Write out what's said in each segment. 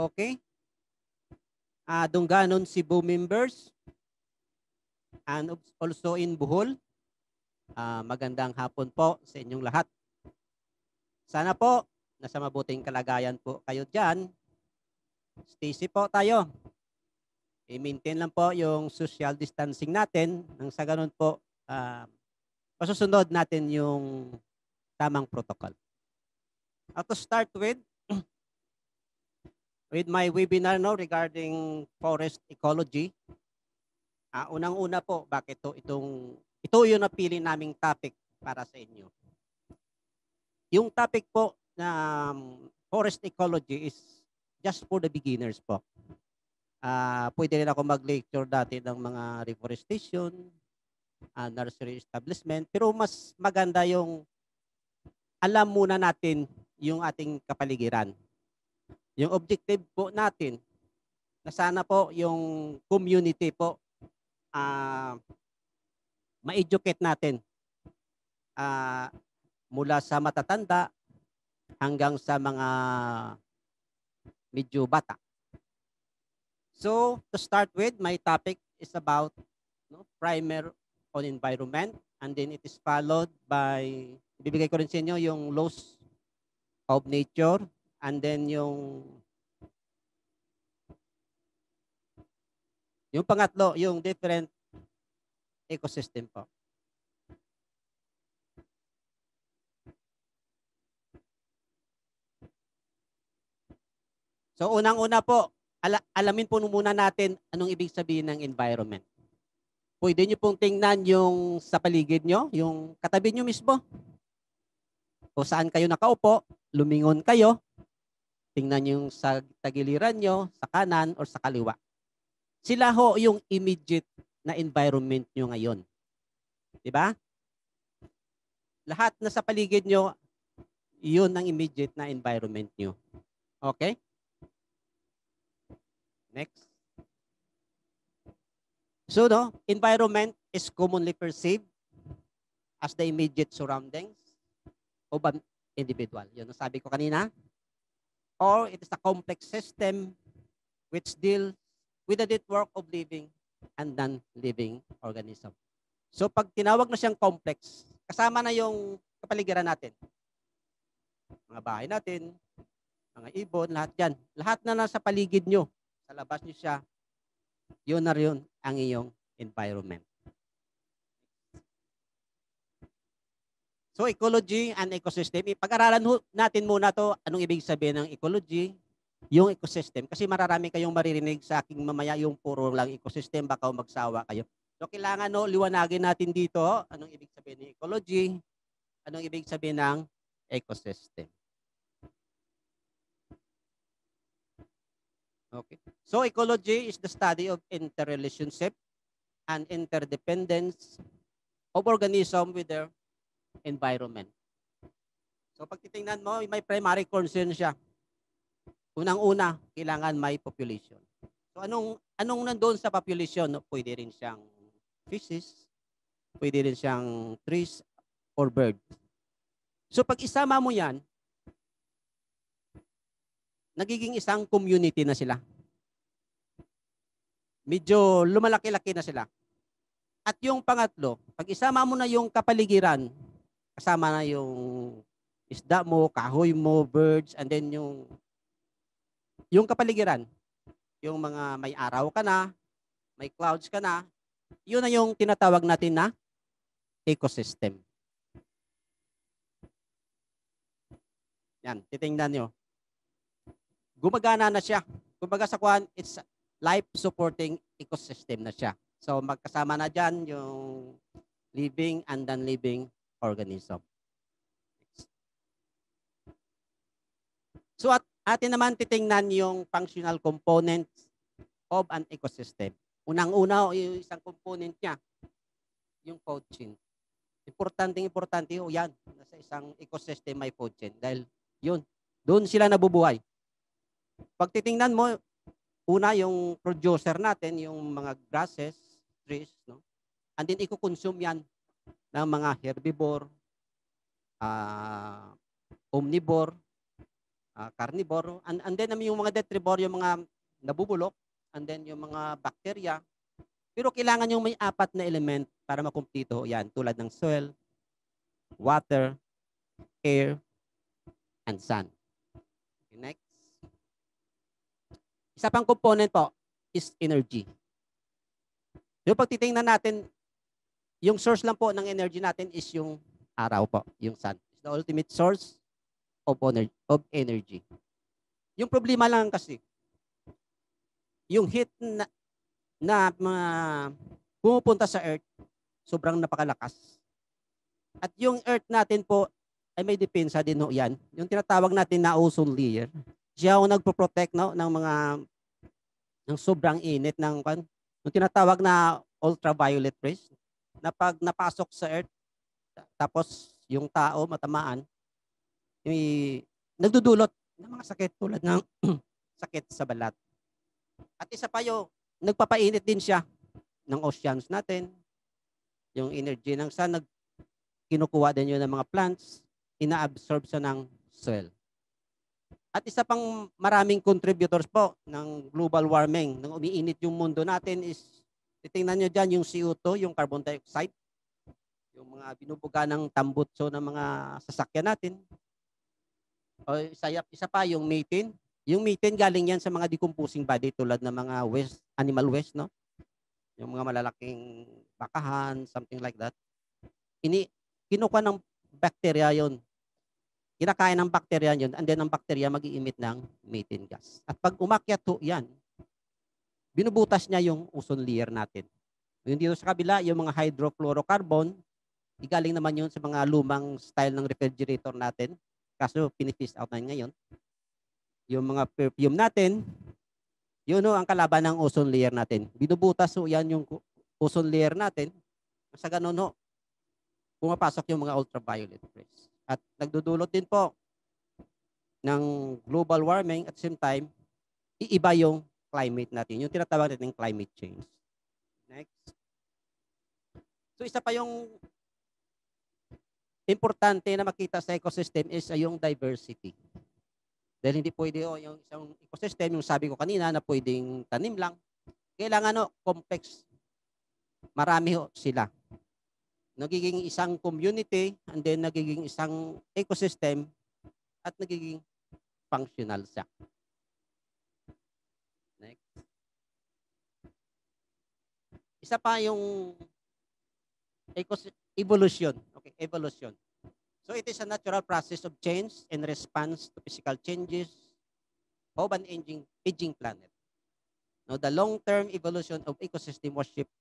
Okay? Dunganon, Cebu members, and also in Bohol. Magandang hapon po sa inyong lahat. Sana po, nasa mabuting kalagayan po kayo dyan. Stay safe po tayo. I-maintain lang po yung social distancing natin. Nang sa ganun po, pasusunod natin yung tamang protocol. To start with my webinar regarding forest ecology. Unang-una po, bakit ito yung napili naming topic para sa inyo. Yung topic po na forest ecology is just for the beginners po. Pwede rin ako mag-lecture dati ng mga reforestation, nursery establishment, pero mas maganda yung alam muna natin yung ating kapaligiran. Yung objective po natin, na sana po yung community po, ma-educate natin mula sa matatanda hanggang sa mga medyo bata. So, to start with, my topic is about primer on environment, and then it is followed by, ibibigay ko rin sa inyo yung laws of nature, and then yung pangatlo, yung different ecosystem po. So, unang-una po, alamin po muna natin anong ibig sabihin ng environment. Pwede nyo pong tingnan yung sa paligid nyo, yung katabi nyo mismo. O saan kayo nakaupo, lumingon kayo, tingnan yung sa tagiliran nyo, sa kanan or sa kaliwa. Sila ho yung immediate na environment nyo ngayon. Diba? Lahat na sa paligid nyo, yun ang immediate na environment nyo. Okay? Next. So, environment is commonly perceived as the immediate surroundings of an individual. Yun ang sabi ko kanina. Or it is a complex system which deals with the network of living and non-living organism. So, pag tinawag na siyang complex, kasama na yung kapaligiran natin. Mga bahay natin, mga ibon, lahat yan. Lahat na nasa paligid nyo, sa labas nyo siya, yun na rin ang iyong environment. So, ecology and ecosystem. Pag-aralan natin muna to, anong ibig sabihin ng ecology, yung ecosystem. Kasi mararami kayong maririnig sa aking mamaya yung puro lang ecosystem, baka magsawa kayo. So, kailangan liwanagin natin dito, anong ibig sabihin ng ecology, anong ibig sabihin ng ecosystem. Okay. So, ecology is the study of interrelationship and interdependence of organism with their environment. So, pag titingnan mo, may primary concern siya. Unang-una, kailangan may population. So, anong nandoon sa population? Pwede rin siyang fishes, pwede rin siyang trees or birds. So, pag isama mo yan, nagiging isang community na sila. Medyo lumalaki-laki na sila. At yung pangatlo, pag isama mo na yung kapaligiran, kasama na yung isda mo, kahoy mo, birds, and then yung kapaligiran, yung mga may araw ka na, may clouds ka na, yun na yung tinatawag natin na ecosystem. Yan, titingnan nyo. Gumagana na siya. Kumbaga sa kuhan, it's life-supporting ecosystem na siya. So magkasama na dyan yung living and non-living organism. So atin naman titingnan yung functional components of an ecosystem. Unang-una, yung isang component niya, yung food chain. Importante yan. Nasa isang ecosystem may food chain. Dahil yun, doon sila nabubuhay. Pag titingnan mo, una yung producer natin, yung mga grasses, trees, and then i-consume yan ng mga herbivore, omnivore, carnivore, and then yung mga detrivore, yung mga nabubulok, and then yung mga bacteria. Pero kailangan yung may 4 na element para makumpleto yan, tulad ng soil, water, air, and sun. Okay, next. Isa pang component po is energy. Yung pag titingnan natin, yung source lang po ng energy natin is yung araw po, yung sun. It's the ultimate source of energy. Yung problema lang kasi, yung heat na pumupunta sa Earth, sobrang napakalakas. At yung Earth natin po, ay may depensa din ho yan. Yung tinatawag natin na ozone layer. Siya ang nagpo-protect no, ng sobrang init ng yung tinatawag na ultraviolet rays, na pag napasok sa Earth, tapos yung tao matamaan, nagdudulot ng mga sakit tulad ng sakit sa balat. At isa pa yung nagpapainit din siya ng oceans natin. Yung energy ng sun, kinukuha din yun ng mga plants, ina-absorb siya ng soil. At isa pang maraming contributors po ng global warming, nang umiinit yung mundo natin is, titingnan nyo dyan yung CO2, yung carbon dioxide, yung mga binubuga ng tambutso ng mga sasakyan natin. O isa pa yung methane. Yung methane galing yan sa mga decomposing body tulad ng mga waste, animal waste, no? Yung mga malalaking bakahan, something like that. Kinukuha ng bacteria yon. Kinakain ng bacteria yun, and then ang bacteria mag-i-emit ng methane gas. At pag umakyat ho yan, binubutas niya yung ozone layer natin. Yung dito sa kabila, yung mga hydrofluorocarbon, igaling naman yun sa mga lumang style ng refrigerator natin. Kaso pinifis out na ngayon. Yung mga perfume natin, yun ho ang kalaban ng ozone layer natin. Binubutas ho yan yung ozone layer natin. Sa ganun ho, pumapasok yung mga ultraviolet rays. At nagdudulot din po ng global warming at the same time, iiba yung climate natin. Yung tinatawag natin climate change. Next. So isa pa yung importante na makita sa ecosystem is yung diversity. Dahil hindi pwede yung isang ecosystem, yung sabi ko kanina na pwedeng tanim lang. Kailangan complex. Marami sila. Nagiging isang community, and then nagiging isang ecosystem, at nagiging functional siya. Next. Isa pa yung evolution. Okay, evolution. So it is a natural process of change in response to physical changes of an aging planet. Now, the long-term evolution of ecosystem was shaped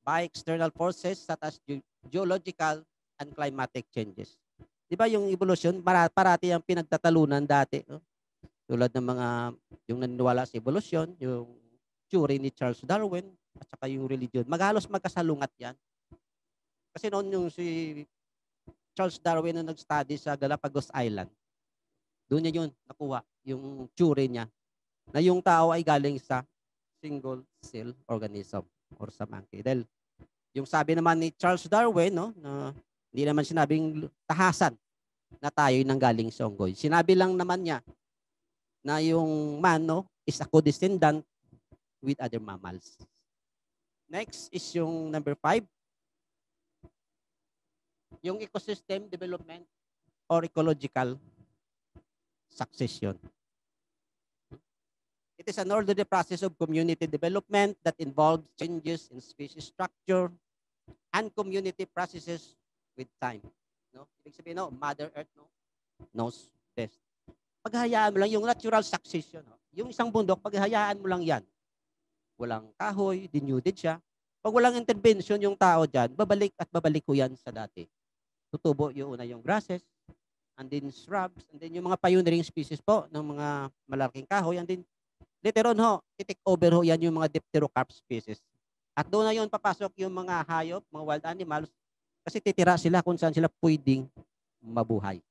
by external forces such as geological and climatic changes. Di ba yung evolution, parati ang pinagtatalunan dati. No? Tulad ng mga, yung naniniwala sa evolution, yung theory ni Charles Darwin, at saka yung religion. Maghalos magkasalungat yan. Kasi noon yung si Charles Darwin na nag-study sa Galapagos Island, doon niya yun nakuha, yung theory niya, na yung tao ay galing sa single cell organism or sa monkey. Dahil yung sabi naman ni Charles Darwin, no, na hindi naman sinabing tahasan na tayo'y nanggaling sa unggoy. Sinabi lang naman niya na yung man, no, is a co-descendant with other mammals. Next is yung number 5. Yung ecosystem development or ecological succession. It is an orderly process of community development that involves changes in species structure and community processes with time. No? Ibig sabihin, no, Mother Earth knows best. Paghahayaan mo lang yung natural succession. No? Yung isang bundok, paghahayaan mo lang yan. Walang kahoy, denuded siya. Pag walang intervention yung tao dyan, babalik at babalik ko yan sa dati. Tutubo yung una yung grasses, and then shrubs, and then yung mga pioneering species po ng mga malalaking kahoy, and then later on ho, i-take over ho yan yung mga dipterocarp species. At doon na yun papasok yung mga hayop, mga wild animals, kasi titira sila kung saan sila pwedeng mabuhay.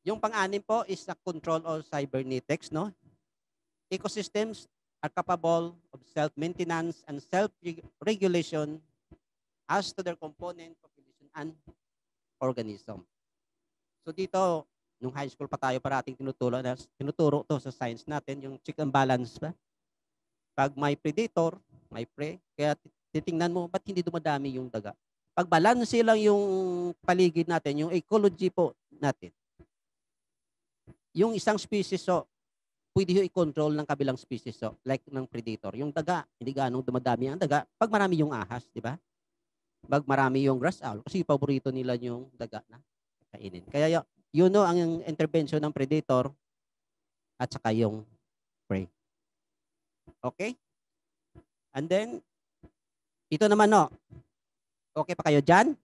Yung pang-anim po is the control of cybernetics, no? Ecosystems are capable of self-maintenance and self-regulation as to their component, population, and organism. So dito, nung high school pa tayo parating tinuturo to sa science natin, yung check and balance ba? Pag may predator, may prey, kaya titingnan mo, ba't hindi dumadami yung daga? Pag balanse lang yung paligid natin, yung ecology po natin, yung isang species, so, pwede yung i-control ng kabilang species, so, like ng predator. Yung daga, hindi ganong dumadami ang daga, pag marami yung ahas, di ba? Pag marami yung grass owl, kasi paborito nila yung daga na kainin. Kaya yun no, ang intervention ng predator at saka yung prey. Okay? And then, ito naman no, okay pa kayo dyan?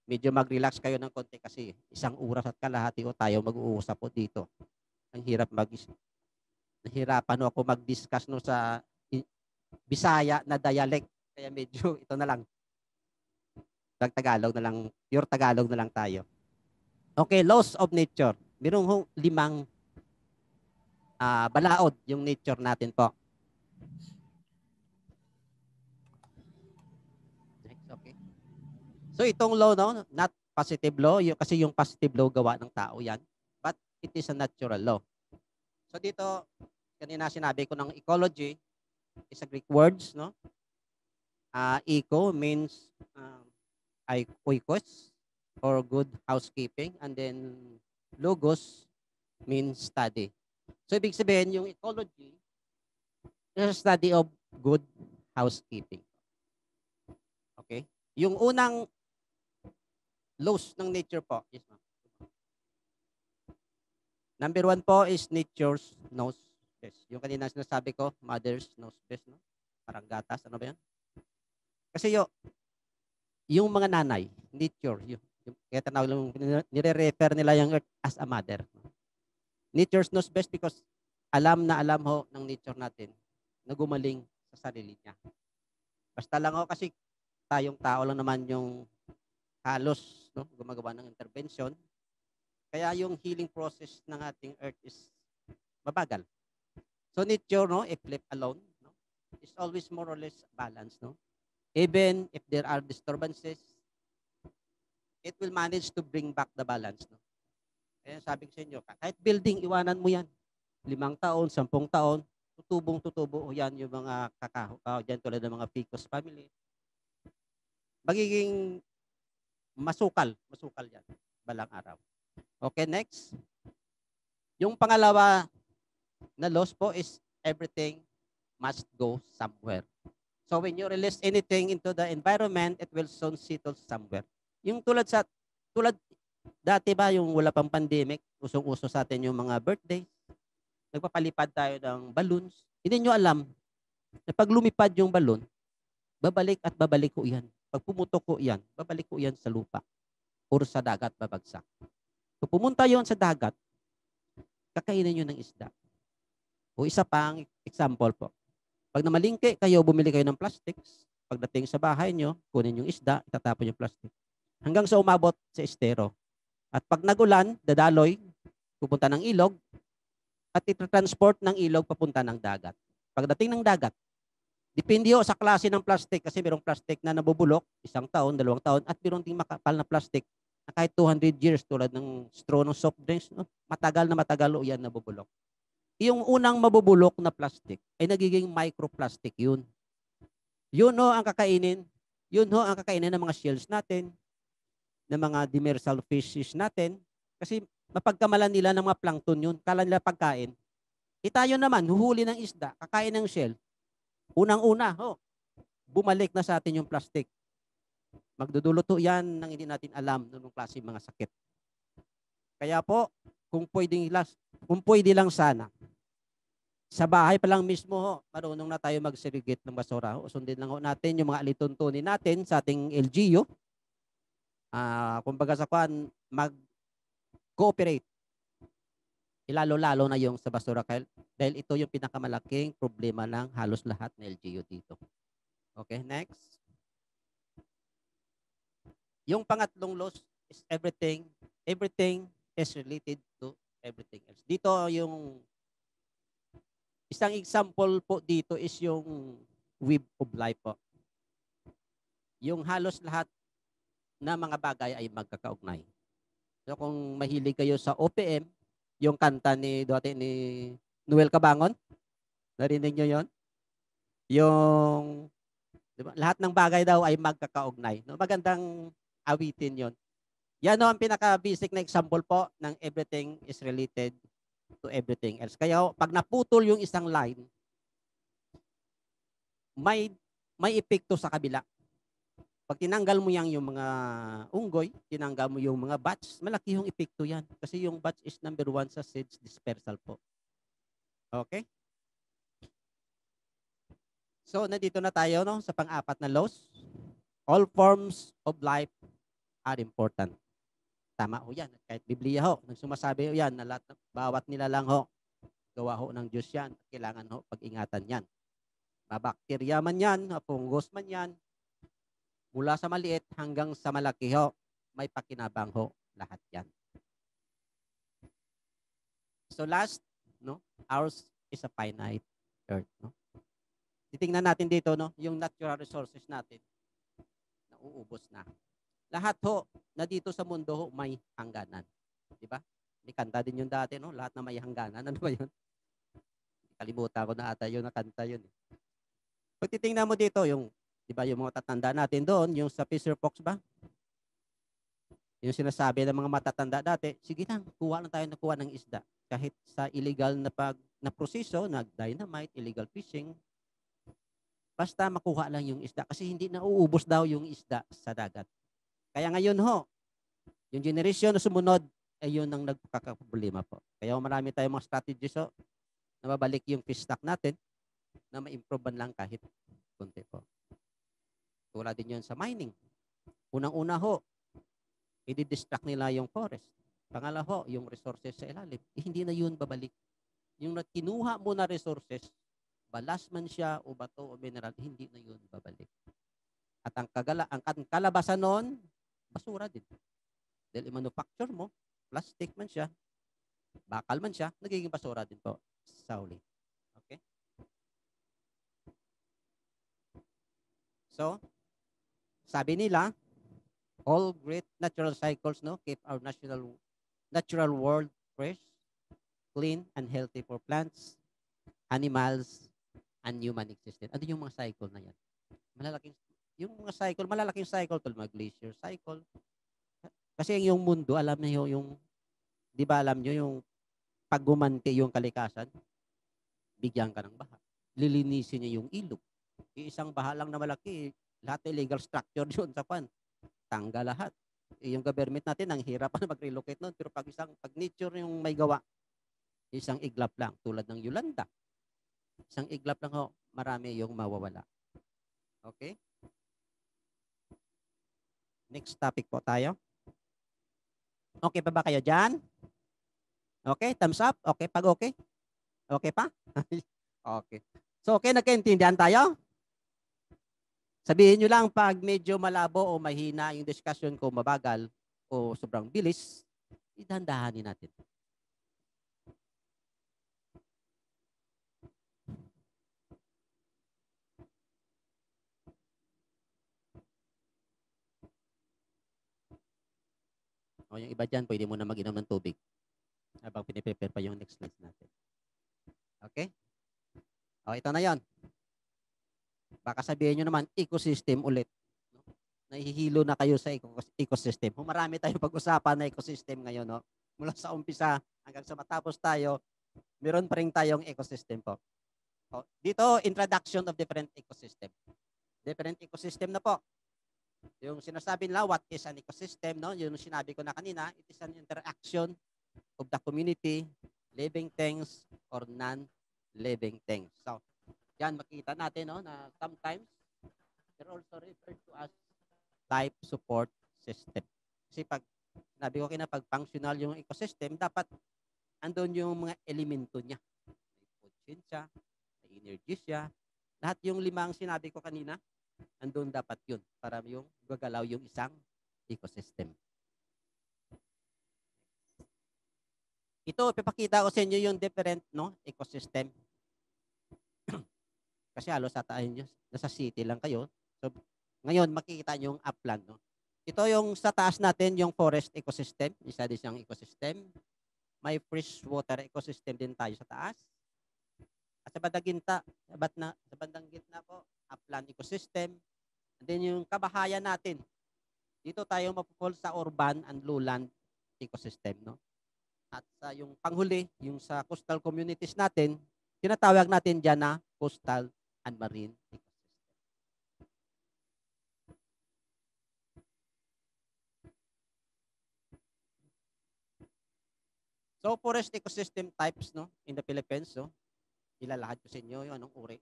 Medyo mag-relax kayo ng konti kasi isang oras at kalahati o tayo mag-uusap po dito. Ang hirap nahirapan ako mag-discuss no sa Bisaya na dialect. Kaya medyo ito na lang. Tagalog na lang, pure Tagalog na lang tayo. Okay, laws of nature. Merong 5 balaod yung nature natin po. Okay. So itong law, no, not positive law, kasi yung positive law gawa ng tao yan, but it is a natural law. So dito, kanina sinabi ko ng ecology, is a Greek words, no? Eco means oikos, or good housekeeping, and then logos means study. So ibig sabihin, yung ecology is a study of good housekeeping. Okay? Yung unang laws ng nature po. Yes, ma'am. Number 1 po is nature's knows best. Yung kanina sinasabi ko, mother's knows best, no? Parang gatas, ano ba yan? Kasi yung mga nanay, nature, kaya tanawag nire-refer nila yung earth as a mother. Nature knows best because alam na alam ho ng nature natin na gumaling sa sarili niya. Basta lang ho kasi tayong tao lang naman yung halos no, gumagawa ng intervention. Kaya yung healing process ng ating earth is mabagal. So nature, no, if left alone, no, is always more or less balanced, no? Even if there are disturbances, it will manage to bring back the balance, no? Kaya sabi ko sa inyo, kahit building, iwanan mo yan. 5 taon, 10 taon, tutubong-tutubo yan yung mga kakaho. Diyan tulad ng mga Ficus family. Magiging masukal yan balang araw. Okay, next. Yung pangalawa na laws po is everything must go somewhere. So when you release anything into the environment, it will soon settle somewhere. Yung tulad dati ba yung wala pang pandemic, usong-uso sa atin yung mga birthday, nagpapalipad tayo ng balloons. Hindi nyo alam na pag lumipad yung balloon, babalik at babalik ko yan. Pag pumutok ko yan, babalik ko yan sa lupa or sa dagat babagsak. Kung pumunta yon sa dagat, kakainin nyo ng isda. O isa pang example po. Pag namalingke kayo, bumili kayo ng plastics. Pagdating sa bahay nyo, kunin yung isda, itatapon yung plastic. Hanggang sa umabot sa estero. At pag nagulan, dadaloy, pupunta ng ilog, at itatransport ng ilog papunta ng dagat. Pagdating ng dagat, depende sa klase ng plastic kasi mayroong plastic na nabubulok, 1 taon, 2 taon, at mayroong ding makapal na plastic na kahit 200 years tulad ng straw ng soft drinks, no? matagal o yan nabubulok. Yung unang mabubulok na plastic ay nagiging microplastic yun. Yun ho ang kakainin. Yun ho ang kakainin ng mga shells natin, ng mga demersal fishes natin. Kasi mapagkamalan nila ng mga plankton yun. Kala nila pagkain. Tayo naman, huhuli ng isda, kakain ng shell. Unang-una, bumalik na sa atin yung plastic. Magdudulot yan ng hindi natin alam ng klase mga sakit. Kaya po, kung pwede lang sana, sa bahay pa lang mismo, marunong na tayo mag-segregate ng basura. Sundin lang natin yung mga alituntunin natin sa ating LGU. Kumbaga sa kwan, mag-cooperate. Ilalo-lalo na yung sa basura dahil ito yung pinakamalaking problema ng halos lahat ng LGU dito. Okay, next. Yung pangatlong laws is everything is related to everything else. Dito yung isang example po dito is yung web of life po. Yung halos lahat na mga bagay ay magkakaugnay. So kung mahilig kayo sa OPM, yung kanta ni dati ni Noel Cabangon, narinig nyo yon? Yung, di ba, lahat ng bagay daw ay magkakaugnay. No? Magandang awitin yon. Yan no, ang pinaka-basic na example po ng everything is related to everything else. Kaya pag naputol yung isang line, may epekto sa kabila. Pag tinanggal mo yung mga unggoy, tinanggal mo yung mga bats, malaki yung epekto yan. Kasi yung bats is number 1 sa seeds dispersal po. Okay? So, nandito na tayo no, sa pang-apat na laws. All forms of life are important. Tama ho yan. Kahit Biblia ho, nagsumasabi ho yan na lahat, bawat nilalang ho, gawa ho ng Diyos yan. Kailangan ho pag-ingatan yan. Mabakterya man yan, fungus man yan, mula sa maliit hanggang sa malaki ho, may pakinabang ho lahat yan. So last, no, ours is a finite earth, no. Titingnan natin dito, no, yung natural resources natin nauubos na. Lahat ho na dito sa mundo ho may hangganan. Di ba? May kanta din yung dati, no? Lahat na may hangganan. Ano ba yun? Kalimutan ko na ata yun na kanta yun. Pag titingnan mo dito, yung, di ba, yung mga tatanda natin doon, yung sa Fisher Fox ba? Yung sinasabi ng mga matatanda dati, sige lang, kuha lang tayo na kuha ng isda. Kahit sa illegal na proseso, nag-dynamite, illegal fishing, basta makuha lang yung isda. Kasi hindi na uubos daw yung isda sa dagat. Kaya ngayon ho, yung generation na sumunod, ay yun ang nagkakaproblema po. Kaya marami tayong mga strategies ho, na mabalik yung fish stock natin, na ma-improve lang kahit kunti po. Tulad din yun sa mining. Unang-una ho, i-distract nila yung forest. Pangalawa ho, yung resources sa ilalim. Hindi na yun babalik. Yung kinuha mo na resources, balas man siya o bato o mineral, hindi na yun babalik. At ang kalabasan nun, basura din. Dahil i-manufacture mo, plastic man siya, bakal man siya, nagiging basura din po sa huli. Okay? So, sabi nila, all great natural cycles no keep our natural world fresh, clean, and healthy for plants, animals, and human existence. Ano yung mga cycle na yan? Yung mga cycle, malalaking cycle, tulad mga glacier cycle. Kasi yung mundo, alam niyo yung, di ba alam niyo yung pag gumanti yung kalikasan, bigyan ka ng baha. Lilinisin niya yung ilog. Yung isang baha lang na malaki, lahat illegal structure yun sa pan. Tanggal lahat. Yung government natin, ang hirap na mag-relocate nun. Pero pag nature yung may gawa, isang iglap lang, tulad ng Yolanda. Isang iglap lang ho, marami yung mawawala. Okay? Next topic po tayo. Okay pa ba kayo dyan? Okay, thumbs up. Okay, pag okay? Okay pa? Okay. So, okay, nagkaintindihan tayo? Sabihin nyo lang pag medyo malabo o mahina yung discussion ko, mabagal o sobrang bilis, idandahanin natin. O yung iba dyan, pwede mo na mag-inom ng tubig habang piniprepare pa yung next slides natin. Okay? O, ito na yon. Baka sabihin nyo naman, ecosystem ulit. No? Nahihilo na kayo sa ecosystem. Marami tayong pag-usapan na ecosystem ngayon. No? Mula sa umpisa hanggang sa matapos tayo, meron pa rin tayong ecosystem po. O, dito, introduction of different ecosystem. Different ecosystem na po. Yung sinasabi nila, what is an ecosystem? No? Yung sinabi ko na kanina, it is an interaction of the community, living things, or non-living things. So, yan, makita natin no, na sometimes they're also referred to as life support system. Kasi pag sinabi ko kina pag functional yung ecosystem, dapat andun yung mga elemento niya. May food chain siya, may energy siya. Lahat yung limang sinabi ko kanina, andun dapat yun para yung gagalaw yung isang ecosystem. Ito, ipapakita ko sa inyo yung different no, ecosystem. Kasi halos sa tayo nasa city lang kayo. So, ngayon, makikita nyo yung upland. No? Ito yung sa taas natin, yung forest ecosystem. Isa din siyang ecosystem. May freshwater ecosystem din tayo sa taas. At sa bandang gitna, sa bandang gitna po, upland ecosystem. And then yung kabahayan natin, dito tayo mapupol sa urban and lowland ecosystem, no? At sa yung panghuli, yung sa coastal communities natin, tinatawag natin diyan na coastal and marine ecosystem. So forest ecosystem types, no, in the Philippines, no, ilalahad ko sa inyo yung anong uri,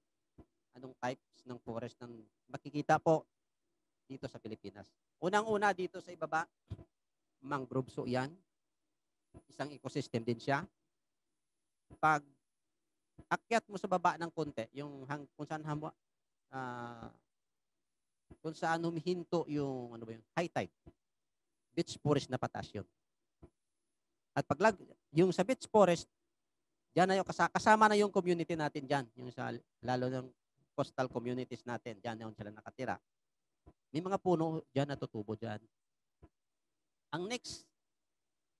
anong types ng forest ng makikita po dito sa Pilipinas. Unang-una dito sa ibaba, mangrove, so yan, isang ecosystem din siya. Pag akyat mo sa baba ng konti, yung uh, kung saan humihinto yung ano ba yun, high tide, beach forest na patas yun. At yung sa beach forest, diyan na yung kasama na yung community natin diyan, yung sa lalo ng coastal communities natin, diyan na sila nakatira. May mga puno diyan natutubo diyan. Ang next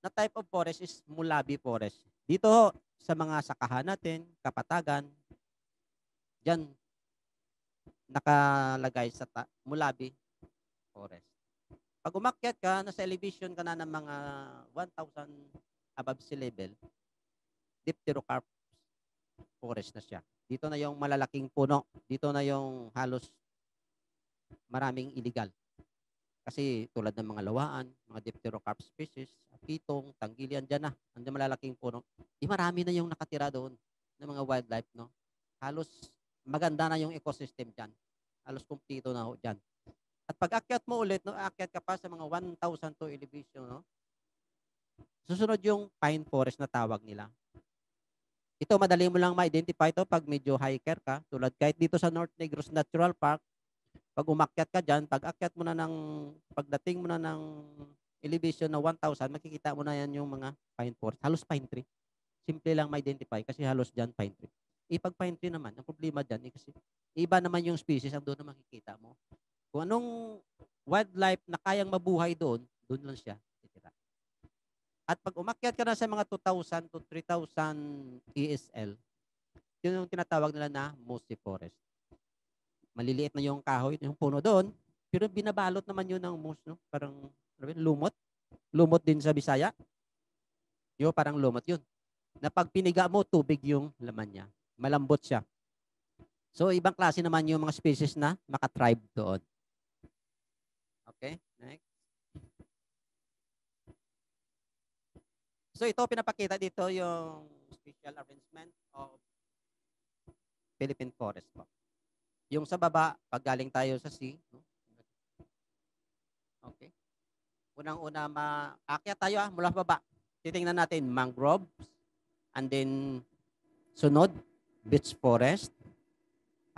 na type of forest is Mulabi forest. Dito sa mga sakahan natin, kapatagan, diyan nakalagay sa Mulabi forest. Pag umakyat ka, nasa elevation ka na ng mga 1,000 above sea level, Dipterocarp forest na siya. Dito na yung malalaking puno. Dito na yung halos maraming illegal. Kasi tulad ng mga lawaan, mga Dipterocarp species, pitong, tanggilian, dyan na. Andyan malalaking puno. Marami na yung nakatira doon ng mga wildlife, no? Halos maganda na yung ecosystem dyan. Halos kumpleto na ho dyan. At pag akyat mo ulit, no, akyat ka pa sa mga 1,002 elevation, no? Susunod yung pine forest na tawag nila. Ito, madali mo lang ma-identify ito pag medyo hiker ka. Tulad kahit dito sa North Negros Natural Park, pag umakyat ka dyan, pagdating mo na ng elevation na 1,000, makikita mo na yan yung mga pine forest. Halos pine tree. Simple lang ma-identify kasi halos dyan pine tree. Pag pine tree naman, ang problema dyan, kasi iba naman yung species ang doon na makikita mo. Kung anong wildlife na kayang mabuhay doon, doon lang siya titira. At pag umakyat ka na sa mga 2,000 to 3,000 ESL, yun yung tinatawag nila na mossy forest. Maliliit na yung kahoy, yung puno doon, pero binabalot naman yun ng moss, no? Parang lumot. Lumot din sa Bisaya. Yung parang lumot yun. Na pag piniga mo, tubig yung laman niya. Malambot siya. So, ibang klase naman yung mga species na makatribe doon. Okay, next. So, ito pinapakita dito yung special arrangement of Philippine forest po. Yung sa baba, pag galing tayo sa sea, no? Okay. Unang-una, maakyat tayo mula baba. Titingnan natin mangroves, and then sunod, beech forest,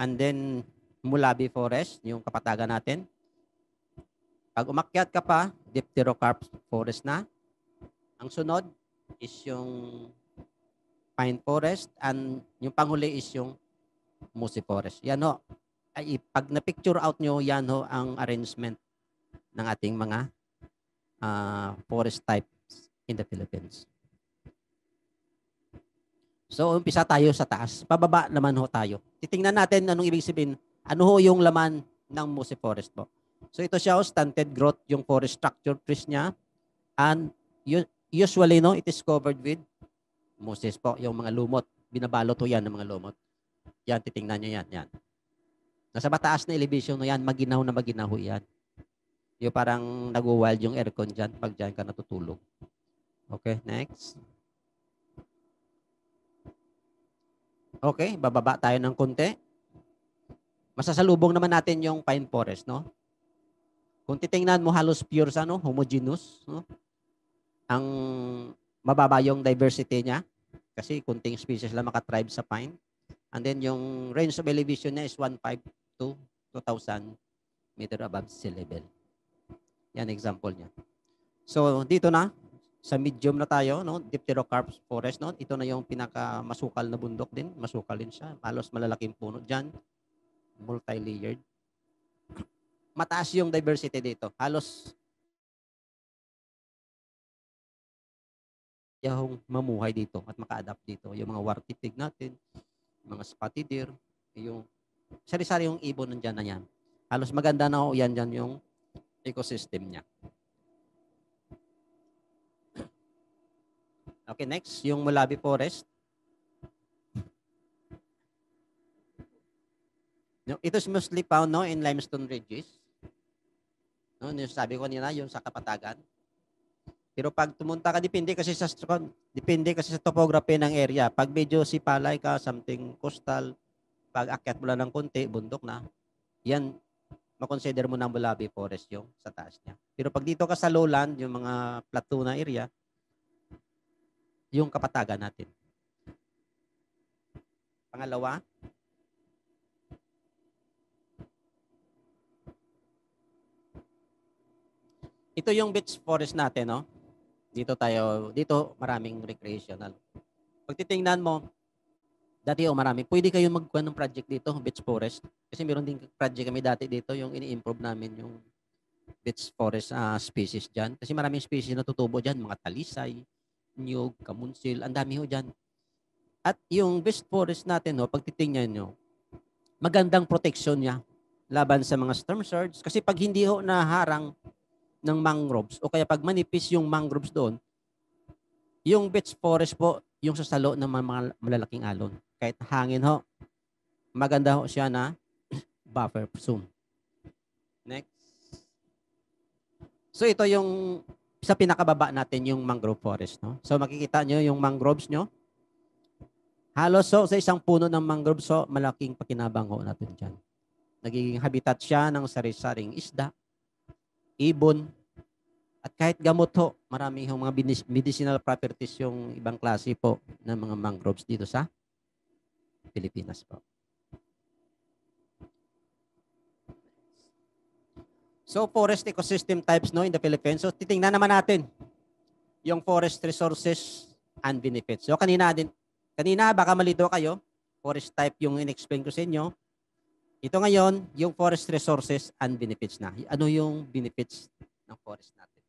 and then Mulabi forest, yung kapatagan natin. Pag umakyat ka pa, Dipterocarp forest na. Ang sunod is yung pine forest, and yung panghuli is yung mossy forest. Yan ho. Pag na-picture out nyo, yan ho ang arrangement ng ating mga forest types in the Philippines. So, umpisa tayo sa taas. Pababa naman ho tayo. Titingnan natin anong ibig sabihin. Ano ho yung laman ng mossy forest po. So, ito siya, stunted growth, yung forest structure trees niya. And usually, no, it is covered with mosses po, yung mga lumot. Binabalot ho yan ng mga lumot. Yan, titingnan nyo yan. Yan. Nasa mataas na elevation no yan, maginaw na maginaw ho yan. Yung parang nag-wild yung aircon dyan pag dyan ka natutulog. Okay, next. Okay, bababa tayo ng konti. Masasalubong naman natin yung pine forest, no? Kung titingnan mo, halos pure sa, no? Homogeneous, no? Ang mababa yung diversity niya kasi kunting species lang makatribe sa pine. And then yung range of elevation niya is 1,500 to 2,000 meter above sea level. Yan example niya. So dito na sa medium na tayo, no? Dipterocarp forest, no? Ito na yung pinaka masukal na bundok din, masukal din siya. Halos malalaking puno diyan, multi-layered. Mataas yung diversity dito. Halos yung mamuhay dito at maka-adapt dito. Yung mga wartitig natin, mga spotted deer, yung sari-sari yung ibon nandiyan na yan. Halos maganda na ho yan dyan yung ecosystem niya. Okay, next, yung Mulabi Forest. It is mostly found in limestone ridges. Yung sabi ko nila, yung sa Kapatagan. Pero pag tumunta ka, depende kasi sa topography ng area. Pag medyo sipalay ka, something coastal, pag akyat mo lang ng konti, bundok na, yan, makonsider mo ng Mulabi Forest yung sa taas niya. Pero pag dito ka sa lowland, yung mga plateau na area, yung Kapatagan natin. Pangalawa, ito yung beach forest natin, no? Dito maraming recreational. Pag titingnan mo, dati marami. Pwede kayo magkuha ng project dito, beach forest. Kasi meron din project kami dati dito, yung ini-improve namin yung beach forest species dyan. Kasi maraming species na tutubo dyan, mga talisay, niyog, kamunsil, ang dami ho dyan. At yung beach forest natin, pag titingnan nyo, magandang protection niya laban sa mga storm surge. Kasi pag hindi ho naharang ng mangroves o kaya pag manipis yung mangroves doon, yung beach forest po, yung sasalo ng mga malalaking alon. Kahit hangin ho, maganda ho siya na buffer zone. Next. So ito yung sa pinakababa natin yung mangrove forest, no? So makikita nyo yung mangroves nyo. Halos sa isang puno ng mangrove, malaking pakinabang ho natin dyan. Nagiging habitat siya ng sari-saring isda, ibon, at kahit gamot ho, marami hong mga medicinal properties yung ibang klase po ng mga mangroves dito sa Pilipinas po. So forest ecosystem types in the Philippines. So titingnan naman natin yung forest resources and benefits. So kanina baka malito kayo, forest type yung in-explain ko sa inyo. Ito ngayon, yung forest resources and benefits na. Ano yung benefits ng forest natin?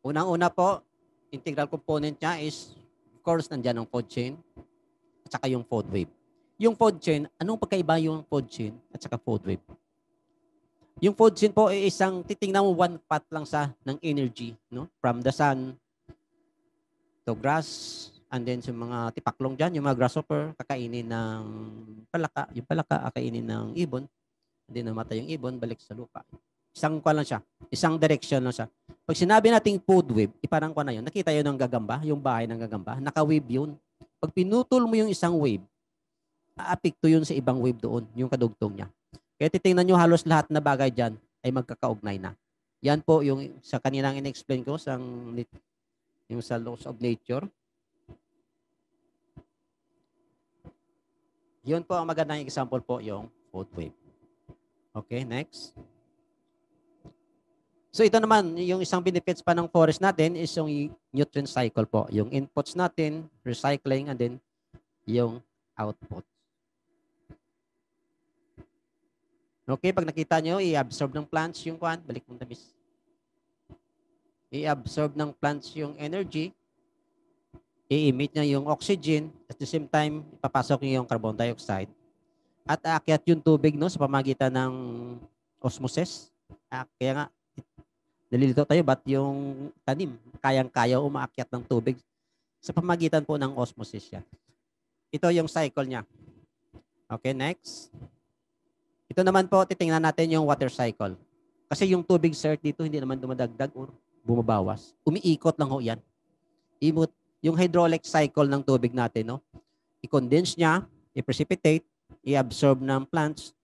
Unang-una po, integral component niya is, of course, nandiyan ang food chain at saka yung food web. Yung food chain, anong pagkaiba yung food chain at saka food web? Yung food chain po ay isang, titingnan mo one path lang ng energy, no? From the sun to grass, and then sa mga tipaklong dyan, yung mga grasshopper, kakainin ng palaka, yung palaka, kakainin ng ibon, hindi namatay yung ibon, balik sa lupa. Isang kwa lang siya. Isang direction lang siya. Pag sinabi nating food web, parang kwa na yun. Nakita yun ng gagamba, yung bahay ng gagamba. Naka-wave yun. Pag pinutol mo yung isang wave, aapekto yun sa ibang wave doon, yung kadugtong niya. Kaya titingnan nyo halos lahat na bagay dyan ay magkakaugnay na. Yan po yung sa kaninang in-explain ko yung sa laws of nature. Yun po ang magandang example po yung food web. Okay, next. So ito naman, yung isang benefits pa ng forest natin is yung nutrient cycle po. Yung inputs natin, recycling, and then yung output. Okay, pag nakita nyo, i-absorb ng plants yung kwan, balik mong tamis. I-absorb ng plants yung energy, i-emit niya yung oxygen, at the same time, ipapasok niya yung carbon dioxide. At aakyat yung tubig sa pamagitan ng osmosis. Kaya nga, nalilito tayo, ba't yung tanim, kayang-kaya umaakyat ng tubig sa pamagitan po ng osmosis yan. Ito yung cycle niya. Okay, next. Ito naman po, titingnan natin yung water cycle. Kasi yung tubig, sir, dito hindi naman dumadagdag or bumabawas. Umiikot lang ho yan. Yung hydraulic cycle ng tubig natin, i-condense niya, i-precipitate, i-absorb ng plants,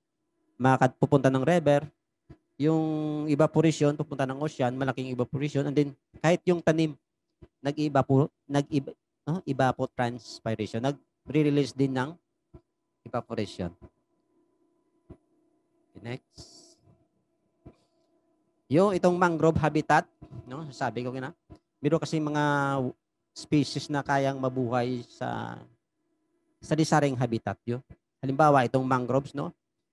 pupunta ng river, yung evaporation, pupunta ng ocean, malaking evaporation, and then kahit yung tanim, evapotranspiration, nag-release din ng evaporation. Next. Itong mangrove habitat, sabi ko na, meron kasi mga species na kayang mabuhay sa sari-saring habitat yun. Halimbawa, itong mangroves,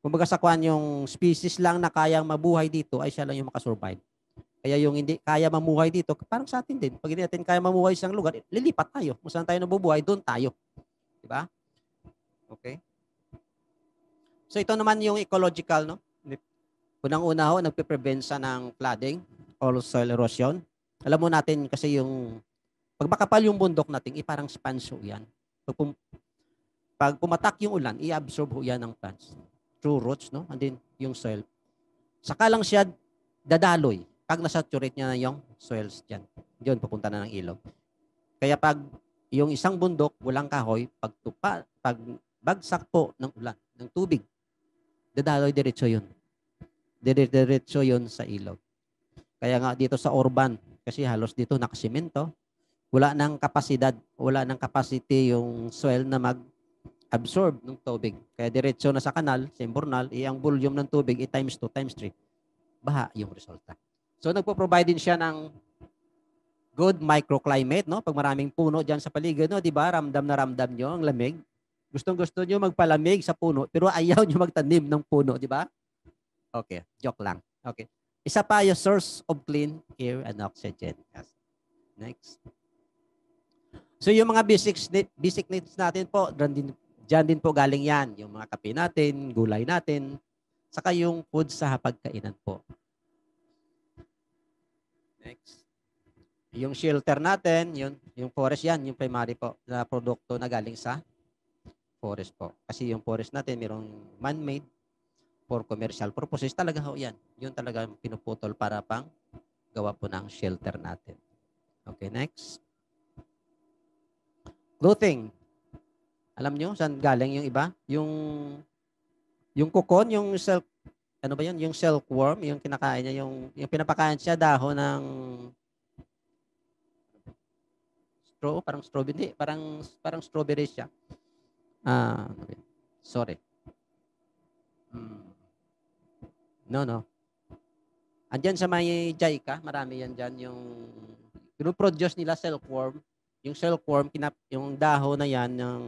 kumbaga sa kwan yung species lang na kayang mabuhay dito ay siya lang yung makasurvive. Kaya yung hindi kaya mamuhay dito, parang sa atin din. Pag hindi natin kaya mamuhay sa isang lugar, lilipat tayo. Kung saan tayo nabubuhay, doon tayo. Di ba? Okay. So ito naman yung ecological, no? Unang-una ho, nagpe-prevent sa ng flooding or soil erosion. Alam mo natin kasi yung pag makapal yung bundok natin, parang sponge ho yan. Pag pumatak yung ulan, i-absorb ho yan ng plants through roots, no? And then yung soil. Saka lang siya dadaloy pag nasaturate niya na yung soils dyan. Diyon, pupunta na ng ilog. Kaya pag yung isang bundok, walang kahoy, pag bagsak po ng ulan, ng tubig, dadaloy diretso yun. Diretso yun sa ilog. Kaya nga dito sa urban, kasi halos dito nakasimento, wala nang kapasidad, wala nang capacity yung soil na mag-absorb ng tubig. Kaya diretso na sa kanal, sa imburnal, ang volume ng tubig times 2, times 3. Baha yung resulta. So nagpo-provide din siya ng good microclimate, no? Pag maraming puno diyan sa paligid, no, 'di ba? Ramdam na ramdam niyo ang lamig. Gustong-gusto niyo magpalamig sa puno, pero ayaw niyo magtanim ng puno, 'di ba? Okay, joke lang. Okay. Isa pa yung source of clean air and oxygen. Yes. Next. So yung mga basic needs natin po, dyan din po galing yan. Yung mga kape natin, gulay natin, saka yung food sa hapagkainan po. Next. Yung shelter natin, yung forest yan, yung primary po na produkto na galing sa forest po. Kasi yung forest natin, mayroong man-made for commercial purposes. Talaga ho yan. Yun talaga pinuputol para pang gawa po ng shelter natin. Okay, next. Clothing. Alam nyo, saan galing yung iba? Yung cocoon, yung silk, ano ba yun? Yung silkworm, yung kinakain niya, yung pinapakain siya dahon ng parang strawberry, parang strawberry siya. Sorry. No. Andyan sa may JICA, marami yan dyan yung produce nila silkworm. Yung silkworm, yung dahon na yan ng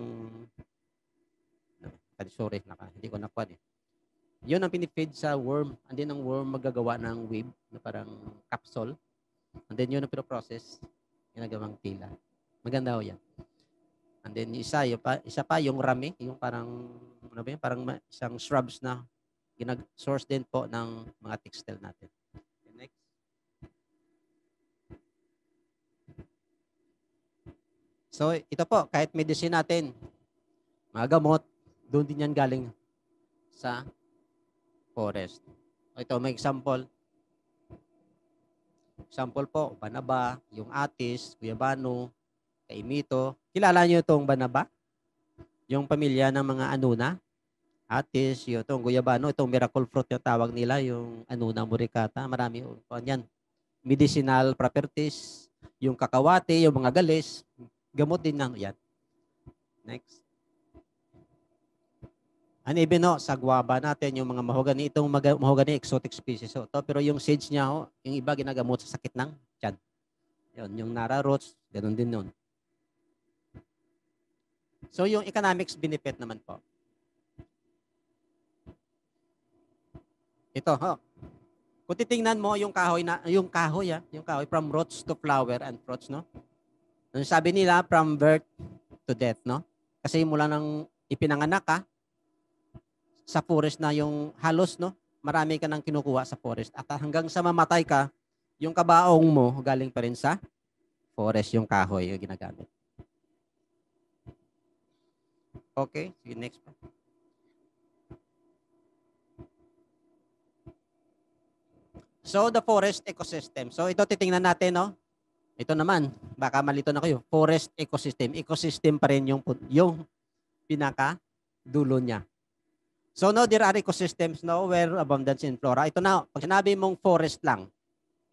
sorry, hindi ko nakuha eh. Yun ang pinifeed sa worm. And then ang worm magagawa ng web na parang capsule. And then yun ang pinoprocess, ginagawang tila. Maganda ho yan. And then isa pa yung rami, yung parang ano ba yun? Parang isang shrubs na source din po ng mga textile natin. Okay, next. So ito po, kahit medicine natin, mga gamot, doon din yan galing sa forest. Ito may example. Example po, banaba, yung atis, guyabano, kaimito. Kilala niyo itong banaba? Yung pamilya ng mga anuna? Atis, yung itong guyabano, itong miracle fruit yung tawag nila, yung anuna muricata. Marami po yan. Medicinal properties, yung kakawate, yung mga galis, gamot din na yan. Next. And even sa guava natin, yung mga mahogany, itong mahogany exotic species. So, pero yung seeds niya, yung iba ginagamot sa sakit ng tiyan. Yun, yung nara roots, ganun din nun. So, yung economics benefit naman po. Ito, kung titingnan mo yung kahoy from roots to flower and fruits, no? Sabi nila from birth to death, no? Kasi mula nang ipinanganak ka sa forest na yung halos, no? Marami ka nang kinukuha sa forest. At hanggang sa mamatay ka, yung kabaong mo galing pa rin sa forest, yung kahoy yung ginagamit. Okay, sige, next pa. So, the forest ecosystem. So, ito titingnan natin, no? Ito naman, baka malito na kayo. Forest ecosystem. Ecosystem pa rin yung pinaka dulo niya. So, no, there are ecosystems now where abundance in flora. Ito na, pag sinabi mong forest lang,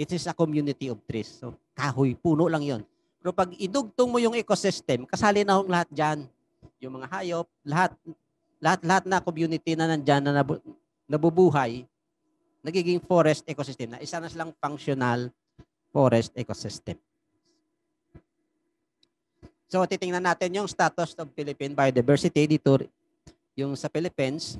it is a community of trees. So, kahoy, puno lang yon. Pero pag idugtong mo yung ecosystem, kasali na lahat dyan. Yung mga hayop, lahat na community na nandyan na nabubuhay, nagiging forest ecosystem na isa na silang functional forest ecosystem. So, titingnan natin yung status of Philippine biodiversity dito yung sa Philippines.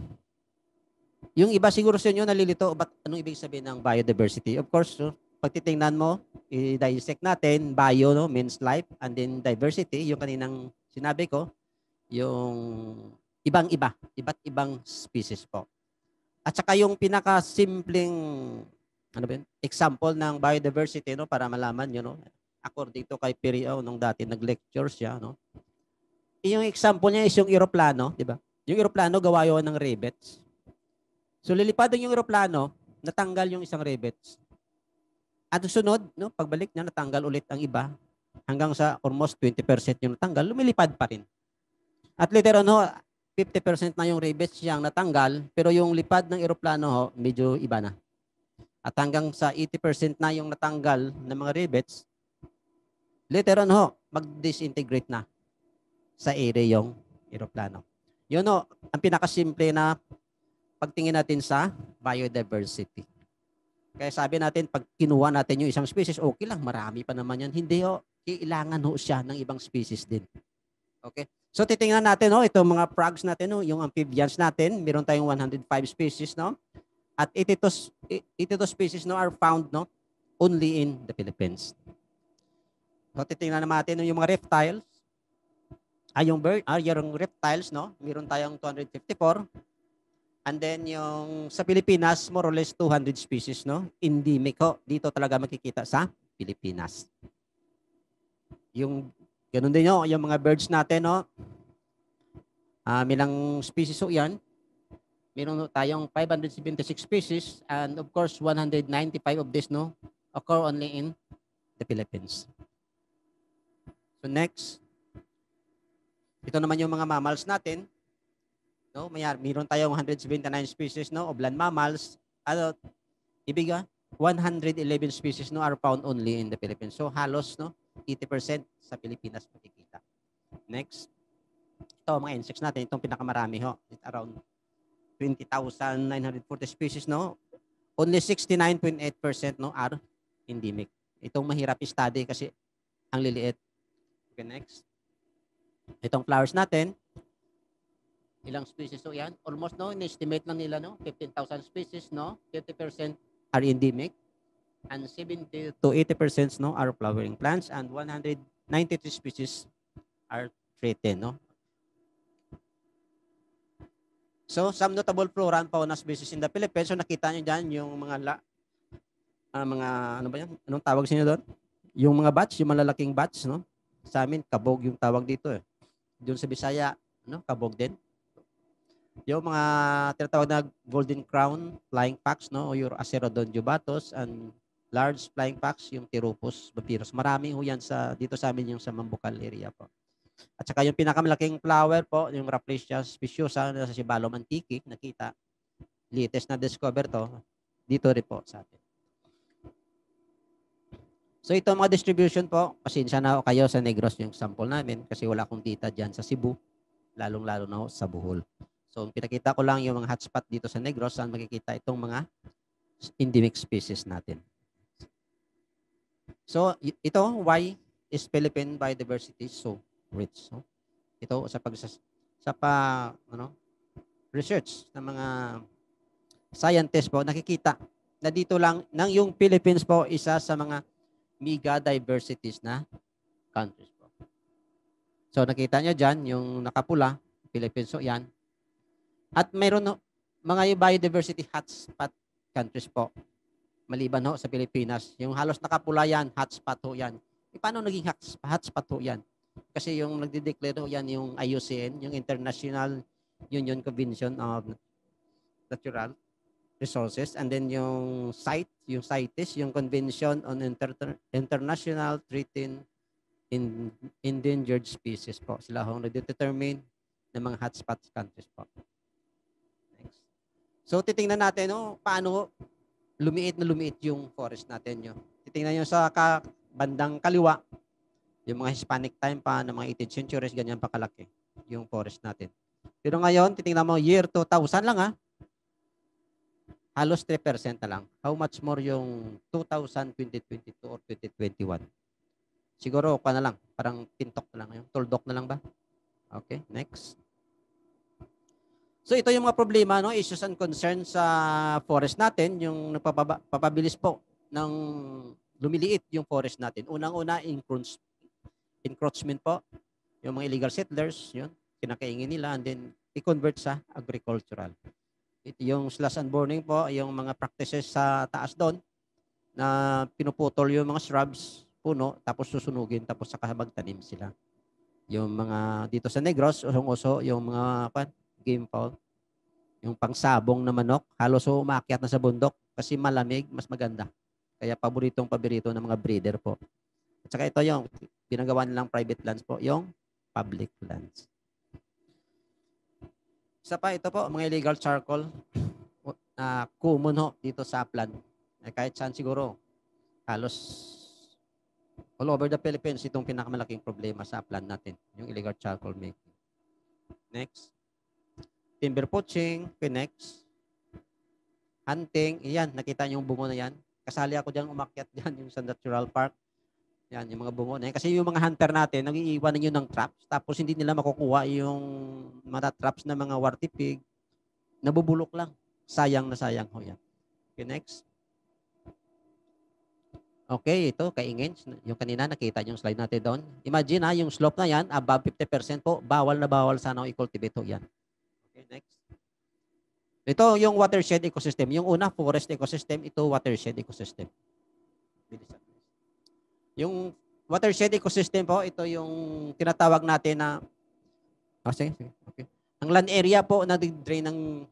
Yung iba siguro sa inyo nalilito, ba't anong ibig sabihin ng biodiversity? Of course, pag titingnan mo, i-dissect natin, bio, no, means life, and then diversity, yung kaninang sinabi ko, yung ibang-iba, iba't ibang species po. At saka yung pinaka-simpleng ano ba yun? Example ng biodiversity, no, para malaman nyo, no, according to kay Perio, nung dati nag-lecture siya, no, yung example niya is yung eroplano, di ba? Yung eroplano gawa yun ng rivets. So lilipad yung eroplano, natanggal yung isang rivets. At sunod, no, pagbalik niya, natanggal ulit ang iba. Hanggang sa almost 20% yung natanggal, lumilipad pa rin. At later on, 50% na yung rivets siyang natanggal, pero yung lipad ng eroplano, medyo iba na. At hanggang sa 80% na yung natanggal ng mga rivets, later on, mag-disintegrate na sa area yung eroplano. Yun, ang pinakasimple na pagtingin natin sa biodiversity. Kaya sabi natin, pag kinuha natin yung isang species, okay lang, marami pa naman yan. Hindi, kailangan siya ng ibang species din. Okay? So, titingnan natin, itong mga frogs natin, yung amphibians natin, meron tayong 105 species, no? At 82 species, no, are found, no, only in the Philippines. So, titingnan natin yung mga reptiles. Yung reptiles, no, meron tayong 254. And then yung sa Pilipinas, more or less 200 species, no? Endemic dito talaga makikita sa Pilipinas. Yung ganun din yung mga birds natin, no? Milang species yan. Meron tayong 576 species and of course 195 of this, no, occur only in the Philippines. So next, ito naman yung mga mammals natin. No, mayroon tayong 179 species, no, of land mammals. Ibig 111 species, no, are found only in the Philippines. So halos, no, 80% sa Pilipinas makikita. Next. Ito mga insects natin, itong pinakamarami it's around 20,940 species, no. Only 69.8%, no, are endemic. Itong mahirap i-study kasi ang liliit. Okay, next. Itong flowers natin, ilang species yan? Almost, no, in-estimate lang nila, no, 15,000 species, no, 50% are endemic, and 70 to 80%, no, are flowering plants, and 193 species are threatened, no. So, some notable flora and fauna species in the Philippines. So, nakita nyo dyan yung mga ano ba yan? Anong tawag sa inyo doon? Yung mga bats, yung malalaking bats, no? Sa amin, kabog yung tawag dito, eh. Doon sa Bisaya, no, kabog din. Yung mga tinatawag na golden crown flying fox, no, o yung Acerodon jubatus, and large flying fox, yung Pteropus bapyrus. Marami yan dito sa amin yung sa Mambucal area po. At saka yung pinakamalaking flower po, yung Rafflesia speciosa na sa Sibalom Antique, nakita. Latest na discover to, dito rin po sa atin. So ito mga distribution po, pasensya na kayo sa Negros yung sample namin kasi wala akong data dyan sa Cebu, lalong-lalo na sa Bohol. So pinakita ko lang yung mga hotspot dito sa Negros saan makikita itong mga endemic species natin. So ito, why is Philippine biodiversity so rich? So, ito sa research ng mga scientists po, nakikita na dito lang yung Philippines po isa sa mga mega diversities na countries po. So nakita nyo dyan, yung nakapula, Philippines, so yan. At mayroon mga biodiversity hotspot countries po. Maliban sa Pilipinas. Yung halos nakapula yan, hotspot yan. Paano naging hotspot yan? Kasi yung nagde-declare yan yung IUCN, yung International Union Convention of Natural Resources, and then yung CITES, yung Convention on International Treaty in Endangered Species po. Sila nag-determine ng mga hotspot countries po. Next. So titingnan natin paano lumiit yung forest natin. Titingnan nyo sa bandang kaliwa, yung mga Hispanic time pa ng mga 18th centuries, ganyan pa kalaki yung forest natin. Pero ngayon, titingnan mo, year 2000 lang halos 3% na lang. How much more yung 2022 or 2021? Siguro, na lang, parang tintok na lang. Yung tuldok na lang ba? Okay, next. So ito yung mga problema, issues and concerns sa forest natin, yung nagpapabilis po ng lumiliit yung forest natin. Unang-una, encroachment po. Yung mga illegal settlers, yun, kinakaingin nila and then i-convert sa agricultural. Yung slash and burning po, yung mga practices sa taas doon na pinuputol yung mga shrubs, puno, tapos susunugin, tapos saka magtanim sila. Yung mga dito sa Negros, usong-uso, yung mga game fowl, yung pangsabong na manok, halos umakyat na sa bundok kasi malamig, mas maganda. Kaya paborito ng mga breeder po. At saka ito yung ginagawa nilang private lands po, yung public lands. Isa pa ito po, mga illegal charcoal na common ho dito sa upland. Kahit saan siguro, halos all over the Philippines, itong pinakamalaking problema sa upland natin, yung illegal charcoal making. Next. Timber poaching, next. Hunting, yan, nakita niyo yung bungo na yan. Kasali ako dyan, umakyat dyan, yung sa natural park. Yan, yung mga bungo na yan. Kasi yung mga hunter natin, nag-iiwan nyo ng traps, tapos hindi nila makukuha yung mga traps na mga warty pig. Nabubulok lang. Sayang na sayang ho yan. Okay, next. Okay, ito, kaingin. Yung kanina, nakita yung slide natin doon. Imagine ha, yung slope na yan, above 50% po, bawal na bawal sana i-cultivate ho yan. Okay, next. Ito yung watershed ecosystem. Yung una, forest ecosystem. Ito, watershed ecosystem. Yung watershed ecosystem po, ito yung tinatawag natin na sige. Okay. Ang land area po na drain ng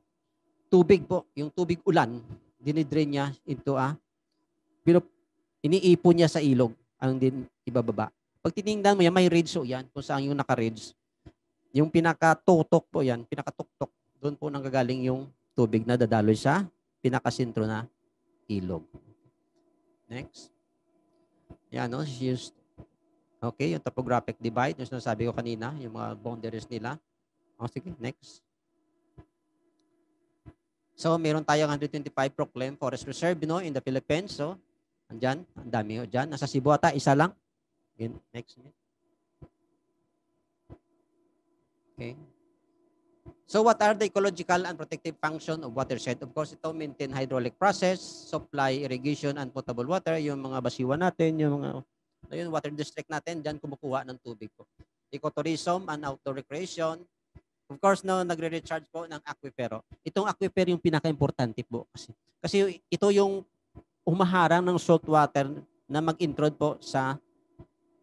tubig po, yung tubig ulan, dinidrain niya into iniipon niya sa ilog ang din ibababa. Pag tiningnan mo yan, may ridge so yan, kung saan yung naka-ridge. Yung pinaka-tutok po yan, pinaka-tuktok, doon po nanggagaling yung tubig na dadaloy sa pinaka-sentro na ilog. Next. Yan, no? Okay, yung topographic divide, yung sinasabi ko kanina, yung mga boundaries nila. Sige, next. So, meron tayong 125 proclaimed forest reserve, no, in the Philippines. So, andyan, ang dami dyan. Nasa Cebu ata, isa lang. Next. Okay. So, what are the ecological and protective function of watershed? Of course, ito maintain hydraulic process, supply, irrigation, and potable water. Yung mga basiwan natin, yung mga yung water district natin, dyan kumukuha ng tubig po. Ecotourism and outdoor recreation. Of course, no, nagre-recharge po ng aquifero. Itong aquifer yung pinaka-importante po. Kasi ito yung umaharang ng salt water na mag-intrude po sa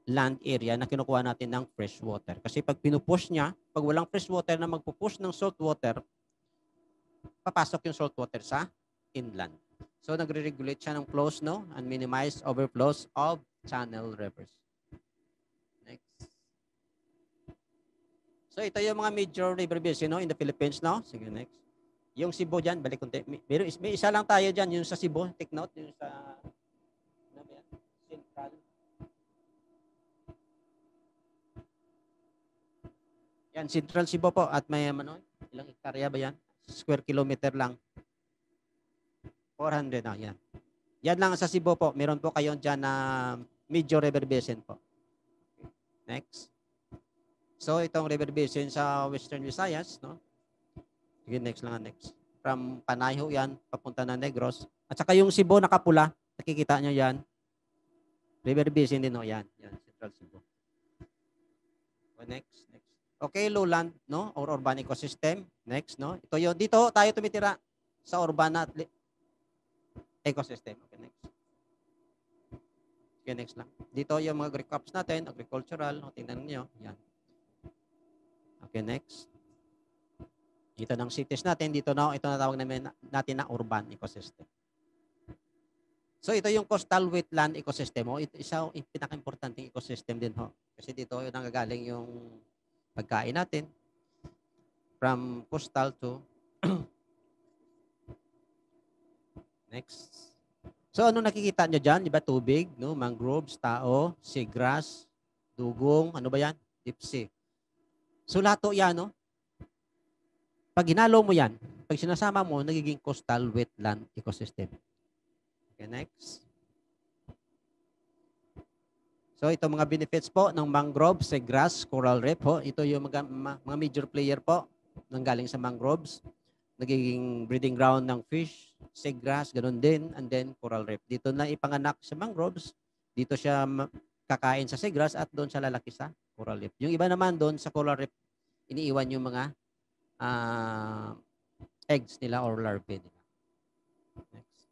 land area na kinukuha natin ng fresh water. Kasi pag pinupush niya, pag walang fresh water na magpupush ng salt water, papasok yung salt water sa inland. So, nagre-regulate siya ng flows, no? And minimize overflows of channel rivers. Next. So, ito yung mga major river basin, no? In the Philippines, no? Sige, next. Yung Cebu dyan, balik konti. May isa lang tayo dyan, yung sa Cebu. Take note, yung sa Central. Yan, Central Cebu po. At may, ilang hektarya ba yan? Square kilometer lang. 400 na, yan. Yan lang sa Cebu po. Meron po kayo dyan na major river basin po. Next. So, itong river basin sa Western Visayas, no? Sige, next lang, next. From Panay ho yan, papunta na Negros. At saka yung Cebu nakapula, nakikita nyo yan. River basin din ho, yan. Yan, Central Cebu. Next. Okay, lowland, no? Or urban ecosystem. Next, no? Ito yun. Dito tayo tumitira sa urban ecosystem. Okay, next. Okay, next lang. Dito yung mga crops natin, agricultural. No? Tingnan nyo. Yan. Okay, next. Dito ng cities natin. Dito na, ito natawag natin na urban ecosystem. So, ito yung coastal wetland ecosystem. Ito isa yung pinaka-importanting ecosystem din ho. Kasi dito yung nanggagaling yung pagkain natin from coastal to next. So, ano nakikita nyo dyan? Diba tubig, no? Mangroves, tao, seagrass, dugong, ano ba yan? Deep sea. So, lahat yan, no? Pag ginalo mo yan, pag sinasama mo, nagiging coastal wetland ecosystem. Okay, next. So, ito mga benefits po ng mangrove, seagrass, coral reef. Ito yung mga major player po nang galing sa mangroves. nagiging breeding ground ng fish, seagrass, ganun din, and then coral reef. Dito na ipanganak sa mangroves, dito siya kakain sa seagrass at doon siya lalaki sa coral reef. Yung iba naman doon sa coral reef, iniiwan yung mga eggs nila or larvae nila. Next.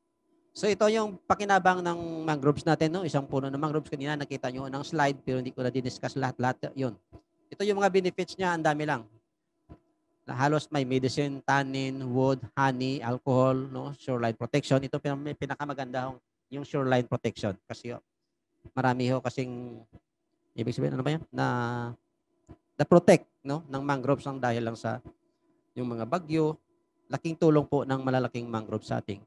So ito yung pakinabang ng mangroves natin, no? Isang puno ng mangroves. Kanina nakita nyo ng slide pero hindi ko na diniscuss lahat-lahat yun. Ito yung mga benefits niya, ang dami lang. Halos may medicine, tannin, wood, honey, alcohol, no? Shoreline protection. Ito may pinakamaganda yung shoreline protection kasi marami ho kasing ibig sabihin ano ba yan? Na protect, no, ng mangroves ang dahil lang sa yung mga bagyo. Laking tulong po ng malalaking mangrove sa ating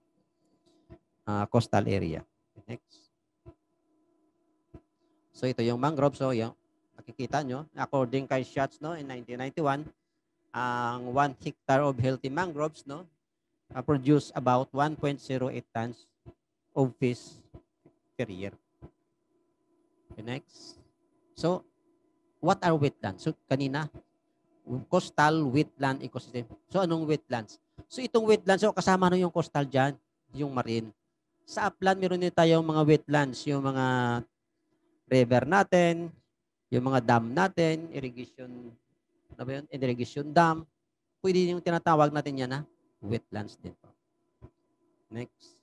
coastal area. Next. So ito yung mangrove. So yung nakikita nyo, according kay Schatz, no, in 1991, ang 1 hectare of healthy mangroves, no, produce about 1.08 tons of fish per year. Okay, next. So, what are wetlands? So, kanina, coastal wetland ecosystem. So, anong wetlands? So, itong wetlands, so kasama na yung coastal dyan, yung marine. Sa upland, meron din tayong mga wetlands, yung mga river natin, yung mga dam natin, irrigation dam. Pwede yung tinatawag natin yan na wetlands din po. Next.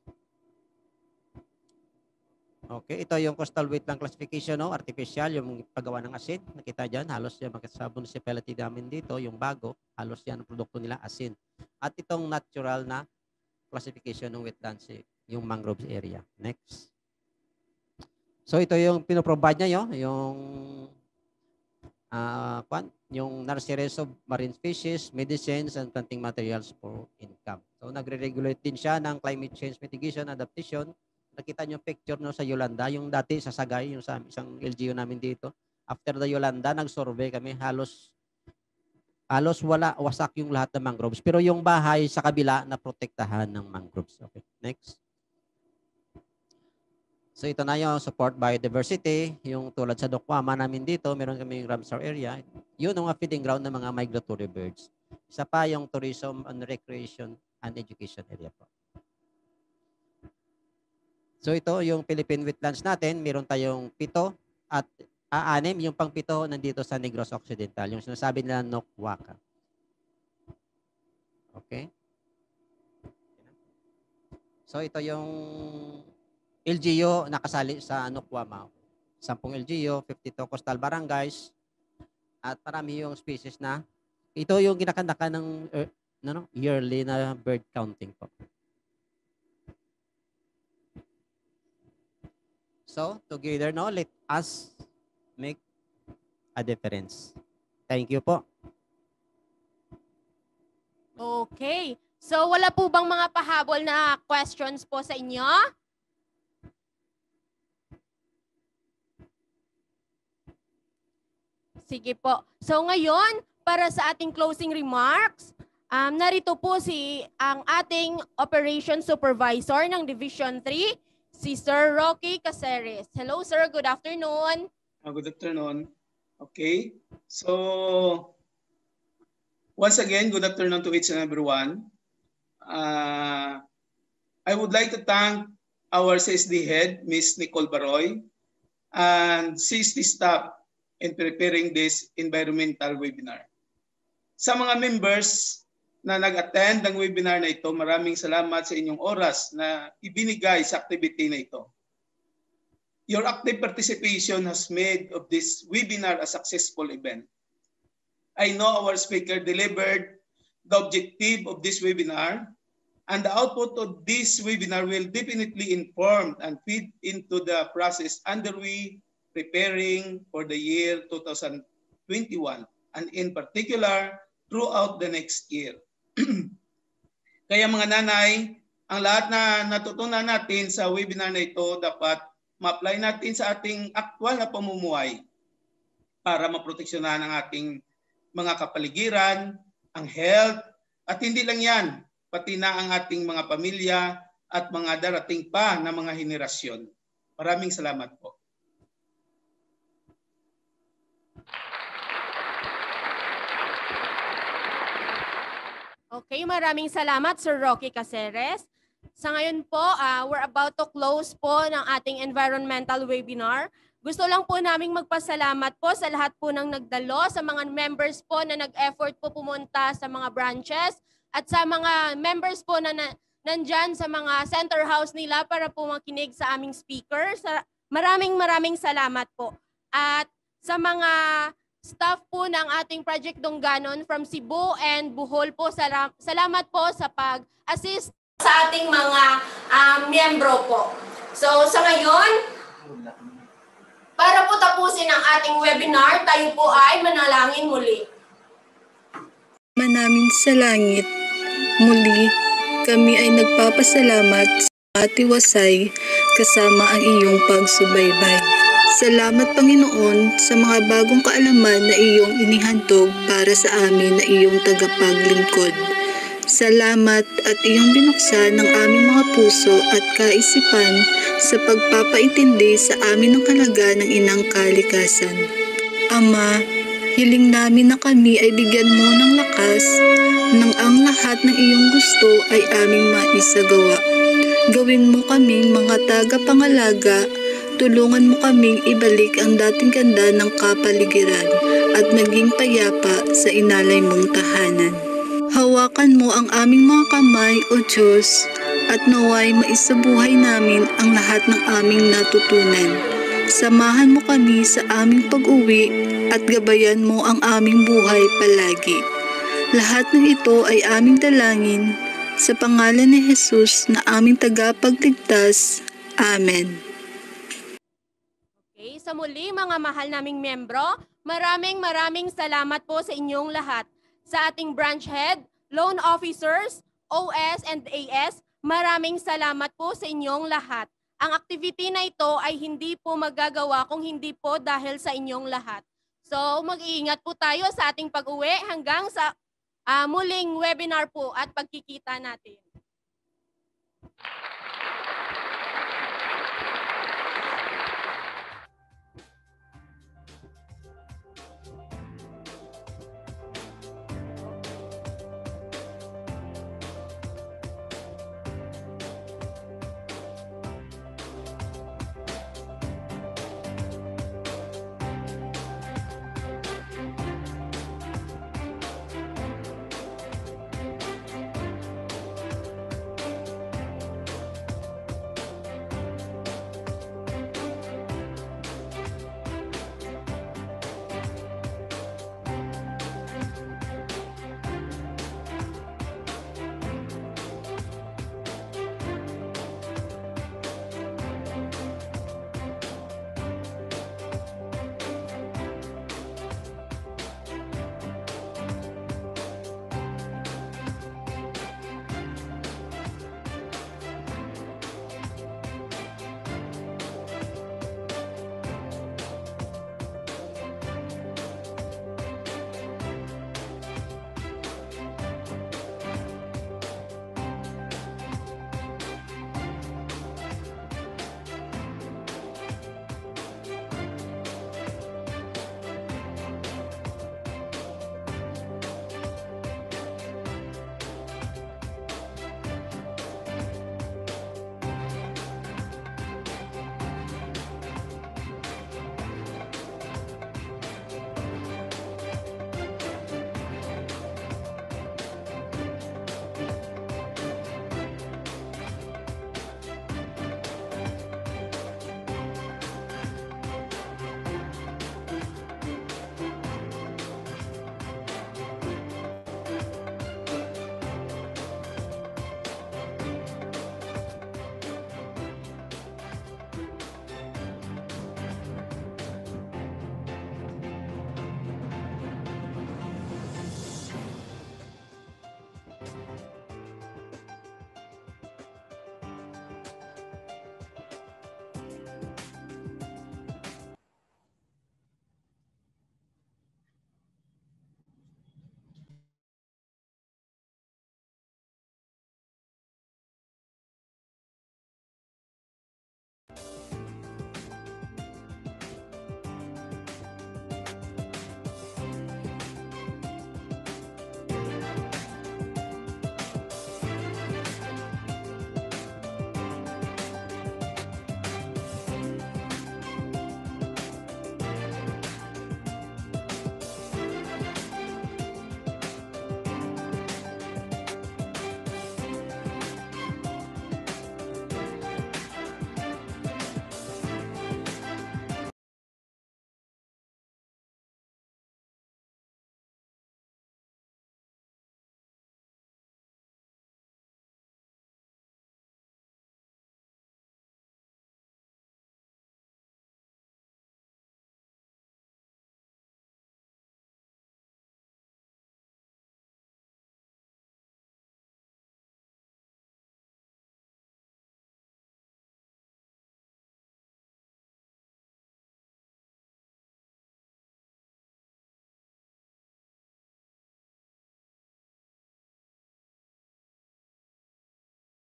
Okay, ito yung coastal wetland classification, no? Artificial, yung paggawa ng asin. Nakita dyan, halos yan sa municipality namin dito, yung bago, halos yan ang produkto nila, asin. At itong natural na classification ng wetlands, yung mangroves area. Next. So ito yung pinoprovide niya, yung yung nurseries of marine species, medicines, and planting materials for income. So nagre-regulate din siya ng climate change mitigation, adaptation. Nakita niyo picture no sa Yolanda, yung dati sa Sagay, yung sa isang LGU namin dito. After the Yolanda, nag-survey kami, halos wasak yung lahat ng mangroves. Pero yung bahay sa kabila na protektahan ng mangroves. Okay, next. So ito na yung support biodiversity, yung tulad sa Dokwama namin dito, meron kami yung Ramsar area. Yun ang feeding ground ng mga migratory birds. Isa pa yung tourism and recreation and education area po. So ito yung Philippine wetlands natin, meron tayong 7 at 6, yung pang-7 nandito sa Negros Occidental, yung sinasabi nila Nokwaka. Okay? So ito yung LGU nakasali sa Nokwama. 10 LGU, 52 coastal barangays, at marami yung species na ito yung ginakandaka ng yearly na bird counting po. So, together, no, let us make a difference. Thank you po. Okay. So, wala po bang mga pahabol na questions po sa inyo? Sige po. So, ngayon, para sa ating closing remarks, narito po ang ating Operation Supervisor ng Division 3, si Sir Rocky Caceres. Hello, sir. Good afternoon. Good afternoon. Okay. So, once again, good afternoon to each and everyone. I would like to thank our CSD head, Ms. Nicole Baroy, and CSD staff in preparing this environmental webinar. Sa mga members na nag-attend ng webinar na ito, maraming salamat sa inyong oras na ibinigay sa activity na ito. Your active participation has made of this webinar a successful event. I know our speaker delivered the objective of this webinar, and the output of this webinar will definitely inform and feed into the process underway preparing for the year 2021, and in particular, throughout the next year. Kaya mga nanay, ang lahat na natutunan natin sa webinar na ito dapat ma-apply natin sa ating aktwal na pamumuhay para maproteksyonan ang ating mga kapaligiran, ang health, at hindi lang yan, pati na ang ating mga pamilya at mga darating pa na mga henerasyon. Maraming salamat po. Okay, maraming salamat Sir Rocky Caceres. Sa ngayon po, we're about to close po ng ating environmental webinar. Gusto lang po naming magpasalamat po sa lahat po ng nagdalo, sa mga members po na nag-effort po pumunta sa mga branches at sa mga members po na nandyan sa mga center house nila para po makinig sa aming speakers. Maraming salamat po. At sa mga staff po ng ating Project Dongganon from Cebu and Bohol po, salamat po sa pag-assist sa ating mga miyembro po. So sa ngayon, para po tapusin ang ating webinar, tayo po ay manalangin muli. Manamin sa langit, muli kami ay nagpapasalamat sa atiwasay kasama ang iyong pagsubaybay. Salamat Panginoon sa mga bagong kaalaman na iyong inihandog para sa amin na iyong tagapaglingkod. Salamat at iyong binuksan ng aming mga puso at kaisipan sa pagpapaintindi sa amin ng halaga ng inang kalikasan. Ama, hiling namin na kami ay bigyan mo ng lakas nang ang lahat ng iyong gusto ay aming maisagawa. Gawin mo kaming mga tagapangalaga. Tulungan mo kaming ibalik ang dating ganda ng kapaligiran at maging payapa sa inalay mong tahanan. Hawakan mo ang aming mga kamay, O Diyos, at naway maisabuhay namin ang lahat ng aming natutunan. Samahan mo kami sa aming pag-uwi at gabayan mo ang aming buhay palagi. Lahat ng ito ay aming dalangin sa pangalan ni Jesus na aming tagapagligtas. Amen. Okay, sa muli mga mahal naming miyembro, maraming salamat po sa inyong lahat. Sa ating branch head, loan officers, OS and AS, maraming salamat po sa inyong lahat. Ang activity na ito ay hindi po magagawa kung hindi po dahil sa inyong lahat. So mag-iingat po tayo sa ating pag-uwi hanggang sa muling webinar po at pagkikita natin.